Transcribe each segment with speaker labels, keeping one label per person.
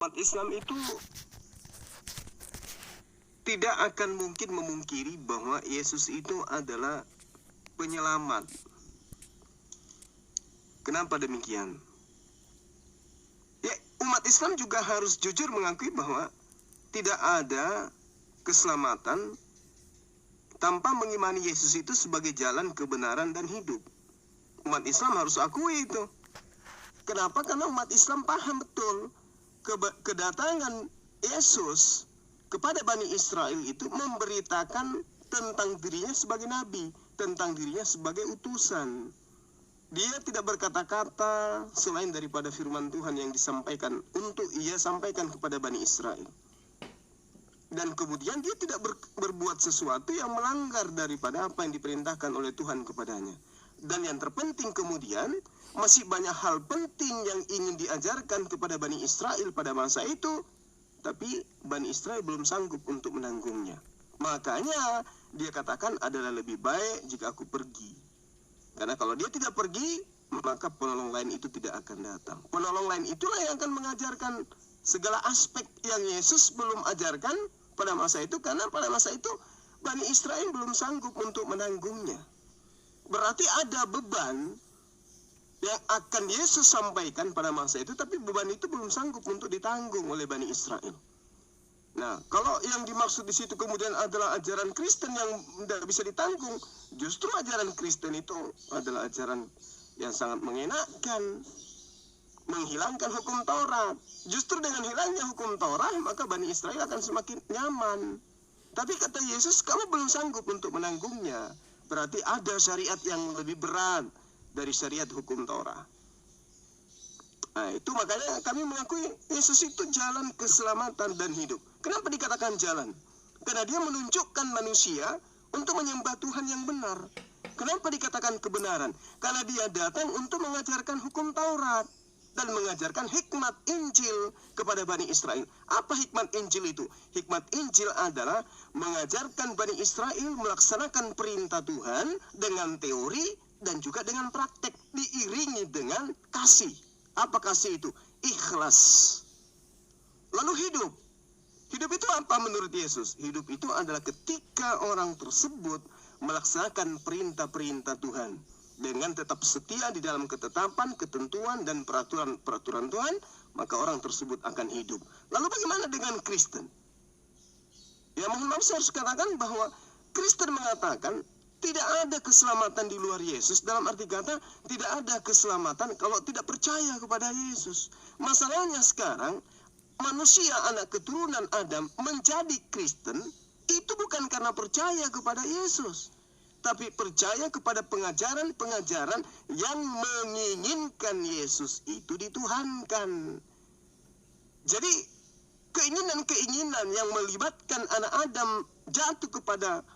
Speaker 1: Umat Islam itu tidak akan mungkin memungkiri bahwa Yesus itu adalah penyelamat. Kenapa demikian? Ya, umat Islam juga harus jujur mengakui bahwa tidak ada keselamatan tanpa mengimani Yesus itu sebagai jalan kebenaran dan hidup. Umat Islam harus akui itu. Kenapa? Karena umat Islam paham betul kedatangan Yesus kepada Bani Israel itu memberitakan tentang dirinya sebagai nabi, tentang dirinya sebagai utusan. Dia tidak berkata-kata selain daripada firman Tuhan yang disampaikan untuk ia sampaikan kepada Bani Israel. Dan kemudian dia tidak berbuat sesuatu yang melanggar daripada apa yang diperintahkan oleh Tuhan kepadanya. Dan yang terpenting kemudian, masih banyak hal penting yang ingin diajarkan kepada Bani Israel pada masa itu, tapi Bani Israel belum sanggup untuk menanggungnya. Makanya dia katakan adalah lebih baik jika aku pergi. Karena kalau dia tidak pergi, maka penolong lain itu tidak akan datang. Penolong lain itulah yang akan mengajarkan segala aspek yang Yesus belum ajarkan pada masa itu, karena pada masa itu Bani Israel belum sanggup untuk menanggungnya. Berarti ada beban yang akan Yesus sampaikan pada masa itu, tapi beban itu belum sanggup untuk ditanggung oleh Bani Israel. Nah, kalau yang dimaksud di situ kemudian adalah ajaran Kristen yang tidak bisa ditanggung, justru ajaran Kristen itu adalah ajaran yang sangat mengenakan, menghilangkan hukum Taurat. Justru dengan hilangnya hukum Taurat, maka Bani Israel akan semakin nyaman. Tapi kata Yesus, kamu belum sanggup untuk menanggungnya. Berarti ada syariat yang lebih berat dari syariat hukum Taurat. Nah, itu makanya kami mengakui Yesus itu jalan keselamatan dan hidup. Kenapa dikatakan jalan? Karena dia menunjukkan manusia untuk menyembah Tuhan yang benar. Kenapa dikatakan kebenaran? Karena dia datang untuk mengajarkan hukum Taurat dan mengajarkan hikmat Injil kepada Bani Israel. Apa hikmat Injil itu? Hikmat Injil adalah mengajarkan Bani Israel melaksanakan perintah Tuhan dengan teori dan juga dengan praktek, diiringi dengan kasih. Apa kasih itu? Ikhlas. Lalu hidup. Hidup itu apa menurut Yesus? Hidup itu adalah ketika orang tersebut melaksanakan perintah-perintah Tuhan dengan tetap setia di dalam ketetapan, ketentuan, dan peraturan Tuhan, maka orang tersebut akan hidup. Lalu bagaimana dengan Kristen? Ya, mohon maaf, saya harus katakan bahwa Kristen mengatakan tidak ada keselamatan di luar Yesus. Dalam arti kata, tidak ada keselamatan kalau tidak percaya kepada Yesus. Masalahnya sekarang, manusia anak keturunan Adam menjadi Kristen, itu bukan karena percaya kepada Yesus, tapi percaya kepada pengajaran-pengajaran yang menginginkan Yesus itu dituhankan. Jadi, keinginan-keinginan yang melibatkan anak Adam jatuh kepada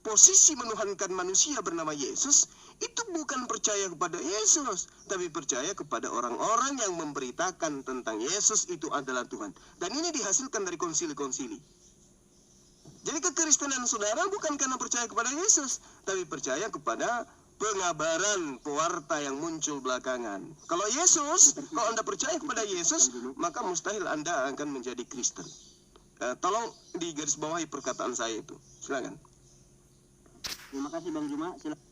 Speaker 1: posisi menuhankan manusia bernama Yesus, itu bukan percaya kepada Yesus, tapi percaya kepada orang-orang yang memberitakan tentang Yesus itu adalah Tuhan. Dan ini dihasilkan dari konsili-konsili. Jadi kekristenan saudara bukan karena percaya kepada Yesus, tapi percaya kepada pengabaran pewarta yang muncul belakangan. Kalau Yesus, kalau Anda percaya kepada Yesus, maka mustahil Anda akan menjadi Kristen. Tolong digarisbawahi perkataan saya itu. Silakan.
Speaker 2: Terima kasih Bang Juma. Silakan.